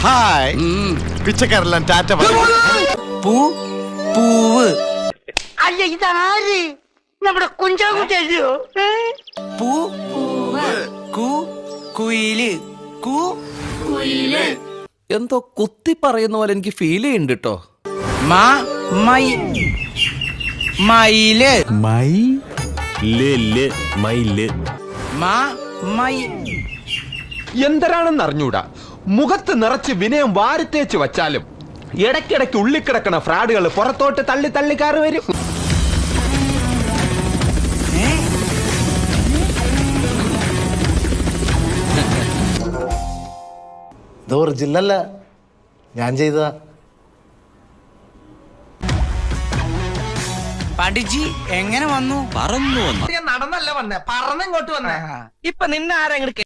Hi പിച്ചക്കാരെല്ലാം Tata പൂവ്. അല്ല ഇതാര് നമ്മുടെ കുഞ്ചാകുട്ടിയോ? പൂ കുയില് എന്തോ കുത്തി പറയുന്ന പോലെ എനിക്ക് ഫീൽ ചെയ്യുന്നുണ്ട് കേട്ടോ. മയില് എന്തരാണെന്ന് അറിഞ്ഞൂടാ. മുഖത്ത് നിറച്ച് വിനയം വാരിത്തേച്ച് വച്ചാലും ഇടയ്ക്കിടയ്ക്ക് ഉള്ളിക്കിടക്കണ ഫ്രാഡുകൾ പുറത്തോട്ട് തള്ളി തള്ളിക്കാറ് വരും. ഇത് ഒറിജിനല്ല, ഞാൻ ചെയ്തതാ. പണ്ടിജി എങ്ങനെ വന്നു? പറന്നു വന്നു. നടന്നല്ല വന്നേ, പറന്നിങ്ങോട്ട് വന്നേ. ഇപ്പൊ നിന്നെ ആരെങ്കിലും